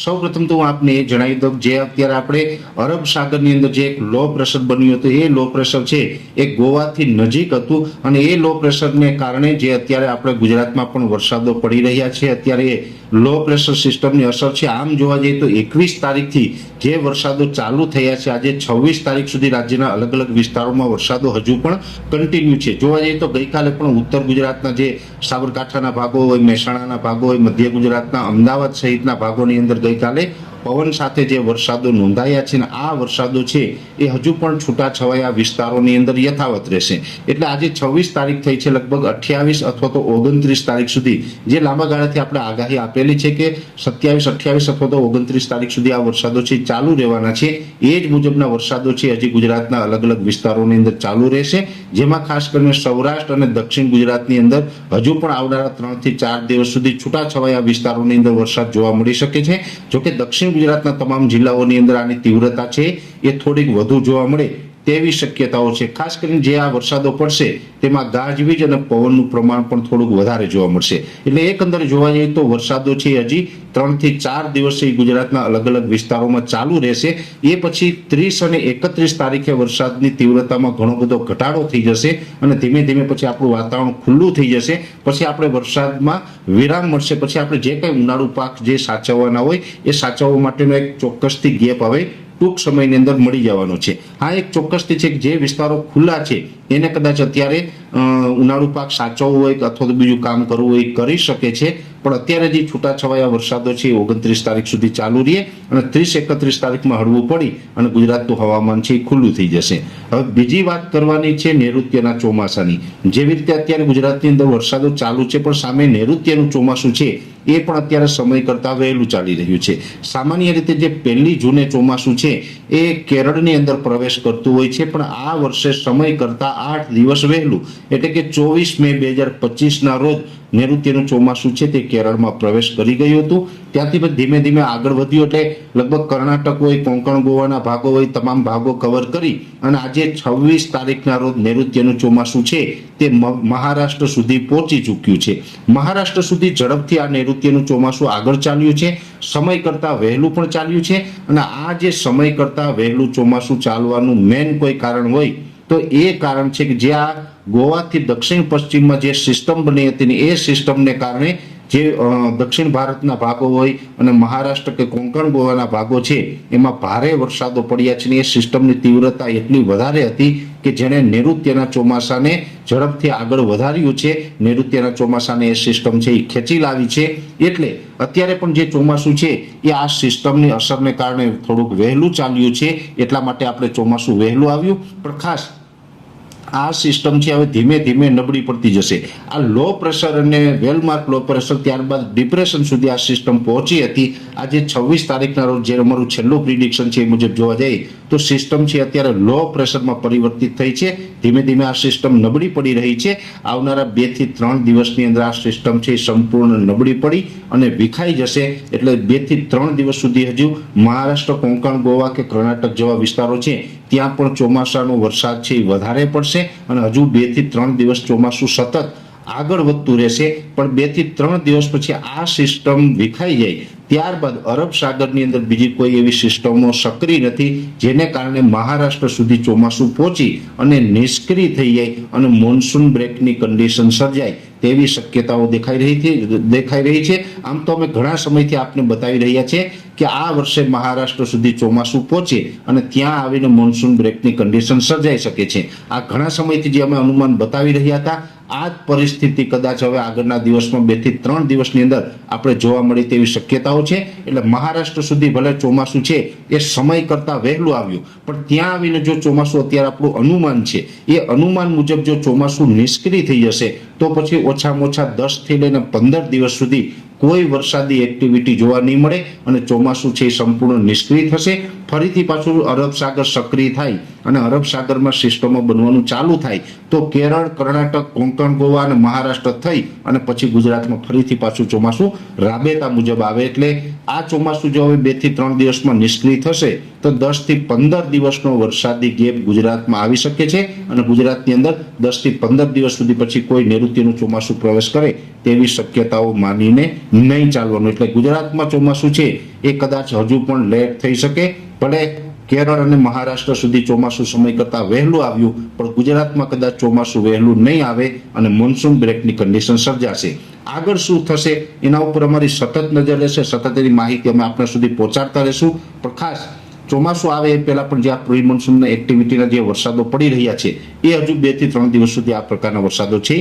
સૌપ્રથમ તો હું આપને એ જણાવી દઉં જે અત્યારે આપણે અરબ સાગરની અંદર જે એક લો પ્રેશર બન્યું હતું, એ લો પ્રેશર છે એ ગોવાથી નજીક હતું અને એ લો પ્રેશરને કારણે જે અત્યારે આપણે ગુજરાતમાં પણ વરસાદો પડી રહ્યા છે, અત્યારે એ લો પ્રેશર સિસ્ટમની અસર છે. આમ જોવા જઈએ તો 21 તારીખથી જે વરસાદો ચાલુ થયા છે, આજે 26 તારીખ સુધી રાજ્યના અલગ અલગ વિસ્તારોમાં વરસાદો હજુ પણ કન્ટિન્યુ છે. જોવા જઈએ તો ગઈકાલે પણ ઉત્તર ગુજરાતના જે સાબરકાંઠાના ભાગો હોય, મહેસાણાના ભાગો હોય, મધ્ય ગુજરાતના અમદાવાદ સહિતના ભાગોની અંદર ગઈકાલે પવન સાથે જે વરસાદો નોંધાયા છે ને આ વરસાદો છે એ હજુ પણ છૂટાછવાયા વિસ્તારોની અંદર યથાવત રહેશે. એટલે આજે 26 તારીખ થઈ છે, લગભગ 28 અથવા તો 29 તારીખ સુધી જે લાંબા ગાળાથી આપણે આગાહી આપેલી છે કે 27, 28 અથવા તો 29 તારીખ સુધી આ વરસાદો છે ચાલુ રહેવાના છે. એ જ મુજબના વરસાદો છે હજી ગુજરાતના અલગ અલગ વિસ્તારોની અંદર ચાલુ રહેશે, જેમાં ખાસ કરીને સૌરાષ્ટ્ર અને દક્ષિણ ગુજરાતની અંદર હજુ પણ આવનારા 3 થી 4 દિવસ સુધી છૂટાછવાયા વિસ્તારોની અંદર વરસાદ જોવા મળી શકે છે. જોકે દક્ષિણ ગુજરાતના તમામ જિલ્લાઓની અંદર આની તીવ્રતા છે એ થોડીક વધુ જોવા મળે તેવી શક્યતાઓ છે. ખાસ કરીને જે આ વરસાદો પડશે તેમાં ગાજવીજ અને પવનનું પ્રમાણ પણ થોડુંક વધારે જોવા મળશે. એટલે એકંદરે જોવા જઈએ તો વરસાદો છે હજી 3 થી 4 દિવસ ગુજરાતના અલગ અલગ વિસ્તારોમાં ચાલુ રહેશે. એ પછી 30 અને 31 તારીખે વરસાદની તીવ્રતામાં ઘણો બધો ઘટાડો થઈ જશે અને ધીમે ધીમે પછી આપણું વાતાવરણ ખુલ્લું થઈ જશે. પછી આપણે વરસાદમાં વિરામ મળશે. પછી આપણે જે કંઈ ઉનાળુ પાક જે સાચવવાના હોય એ સાચવવા માટેનો એક ચોક્કસથી ગેપ હવે ટૂંક સમયની અંદર મળી જવાનો છે. હા, એક ચોક્કસથી છે કે જે વિસ્તારો ખુલ્લા છે એને કદાચ અત્યારે ઉનાળુ પાક સાચવવો હોય અથવા તો બીજું કામ કરવું હોય કરી શકે છે, પણ અત્યારે જે છૂટાછવાયા વરસાદો છે 29 તારીખ સુધી ચાલુ રહે અને 30-31 તારીખમાં હળવું પડી અને ગુજરાતનું હવામાન છે એ ખુલ્લું થઈ જશે. હવે બીજી વાત કરવાની છે નૈઋત્યના ચોમાસાની. જેવી રીતે અત્યારે ગુજરાતની અંદર વરસાદો ચાલુ છે પણ સામે નૈઋત્યનું ચોમાસું છે એ પણ અત્યારે સમય કરતાં વહેલું ચાલી રહ્યું છે. સામાન્ય રીતે જે 1 જૂને ચોમાસું છે એ કેરળની અંદર પ્રવેશ કરતું હોય છે, પણ આ વર્ષે સમય કરતાં 8 દિવસ વહેલું એટલે કે 24 મે 2025ના રોજ નૈઋત્યનું ચોમાસું છે તે કેરળમાં પ્રવેશ કરી ગયું હતું. ત્યાંથી પછી ધીમે ધીમે આગળ વધ્યું એટલે લગભગ કર્ણાટક હોય, કોંકણ ગોવાના ભાગો હોય, તમામ ભાગો કવર કરી અને આજે 26 તારીખના રોજ નૈઋત્યનું ચોમાસું છે તે મહારાષ્ટ્ર સુધી પહોંચી ચૂક્યું છે. મહારાષ્ટ્ર સુધી ઝડપથી આ નૈઋત્યનું ચોમાસું આગળ ચાલ્યું છે, સમય કરતાં વહેલું પણ ચાલ્યું છે. અને આ જે સમય કરતાં વહેલું ચોમાસું ચાલવાનું મેન કોઈ કારણ હોય તો એ કારણ છે કે જે આ ગોવાથી દક્ષિણ પશ્ચિમમાં જે સિસ્ટમ બની હતી ને એ સિસ્ટમને કારણે જે દક્ષિણ ભારતના ભાગો હોય અને મહારાષ્ટ્ર કે કોંકણ ગોવાના ભાગો છે એમાં ભારે વરસાદો પડ્યા છે ને એ સિસ્ટમની તીવ્રતા એટલી વધારે હતી કે જેણે નૈઋત્યના ચોમાસાને ઝડપથી આગળ વધાર્યું છે. નૈઋત્યના ચોમાસાને એ સિસ્ટમ છે એ ખેંચી લાવી છે. એટલે અત્યારે પણ જે ચોમાસું છે એ આ સિસ્ટમની અસરને કારણે થોડુંક વહેલું ચાલ્યું છે, એટલા માટે આપણે ચોમાસું વહેલું આવ્યું. પણ ખાસ આ સિસ્ટમ છે હવે ધીમે ધીમે નબળી પડતી જશે. આ લો પ્રેશર અને વેલમાર્ક લો પ્રેશર ત્યારબાદ ડિપ્રેશન સુધી આ સિસ્ટમ પહોંચી હતી. આજે 26 તારીખના રોજ જે અમારું છેલ્લું પ્રિડિક્શન છે એ મુજબ જોવા જઈએ તો સિસ્ટમ છે અત્યારે લો પ્રેશરમાં પરિવર્તિત થઈ છે. ધીમે ધીમે આ સિસ્ટમ નબળી પડી રહી છે. આવનારા 2 થી 3 દિવસની અંદર આ સિસ્ટમ છે સંપૂર્ણ નબળી પડી અને વિખાઈ જશે. એટલે 2 થી 3 દિવસ સુધી હજુ મહારાષ્ટ્ર, કોંકણ, ગોવા કે કર્ણાટક જેવા વિસ્તારો છે ત્યાં પણ ચોમાસાનો વરસાદ છે એ વધારે પડશે અને હજુ 2 થી 3 દિવસ ચોમાસું સતત આગળ વધતું રહેશે. પણ 2 થી 3 દિવસ પછી આ સિસ્ટમ વિખાઈ જાય ત્યારબાદ અરબ સાગરની અંદર બીજી કોઈ એવી સિસ્ટમો સક્રિય નથી જેને કારણે મહારાષ્ટ્ર સુધી ચોમાસું પહોંચી અને નિષ્ક્રિય થઈ જાય અને મોન્સૂન બ્રેકની કન્ડિશન સર્જાય તેવી શક્યતાઓ દેખાઈ રહી છે. આમ તો અમે ઘણા સમયથી આપને બતાવી રહ્યા છે કે આ વર્ષે મહારાષ્ટ્ર સુધી ચોમાસું પહોંચે અને ત્યાં આવીને મોન્સૂન બ્રેકની કન્ડિશન સર્જાઈ શકે છે. આ ઘણા સમયથી જે અમે અનુમાન બતાવી રહ્યા હતા આ જ પરિસ્થિતિ કદાચ હવે આગળના દિવસમાં 2 થી 3 દિવસની અંદર આપણે જોવા મળી તેવી શક્યતાઓ છે. એટલે મહારાષ્ટ્ર સુધી ભલે ચોમાસું છે એ સમય કરતાં વહેલું આવ્યું, પણ ત્યાં આવીને જો ચોમાસું અત્યારે આપણું અનુમાન છે એ અનુમાન મુજબ જો ચોમાસું નિષ્ક્રિય થઈ જશે તો પછી ઓછામાં ઓછા 10 થી લઈને 15 દિવસ સુધી કોઈ વરસાદી એક્ટિવિટી જોવા નહીં મળે અને ચોમાસું છે એ સંપૂર્ણ નિષ્ક્રિય થશે. ફરીથી પાછું અરબ સાગર સક્રિય થાય અને અરબ સાગરમાં સિસ્ટમો બનવાનું ચાલુ થાય તો કેરળ, કર્ણાટક, કોંકણ, ગોવા અને મહારાષ્ટ્ર થઈ અને પછી ગુજરાતમાં ફરીથી પાછું ચોમાસું રાબેતા મુજબ આવે. એટલે આ ચોમાસું જો હવે 2 થી 3 દિવસમાં નિષ્ક્રિય થશે તો 10 થી 15 દિવસનો વરસાદી ગેપ ગુજરાતમાં આવી શકે છે અને ગુજરાતની અંદર 10 થી 15 દિવસ સુધી પછી કોઈ નૈઋત્યનું ચોમાસું પ્રવેશ કરે તેવી શક્યતાઓ માનીને નહીં ચાલવાનું. એટલે ગુજરાતમાં ચોમાસું છે એ કદાચ હજુ પણ લેટ થઈ શકે. ભલે કેરળ અને મહારાષ્ટ્ર સુધી ચોમાસું સમય કરતાં વહેલું આવ્યું, પણ ગુજરાતમાં કદાચ ચોમાસું વહેલું નહીં આવે અને મોન્સૂન બ્રેકની કન્ડિશન સર્જાશે. આગળ શું થશે એના ઉપર અમારી સતત નજર રહેશે, સતત એની માહિતી અમે આપણા સુધી પહોંચાડતા રહેશું. પણ ખાસ ચોમાસું આવે એ પહેલા પણ જે આ પ્રી મોન્સૂનના એક્ટિવિટીના જે વરસાદો પડી રહ્યા છે એ હજુ 2 થી 3 દિવસ સુધી આ પ્રકારના વરસાદો છે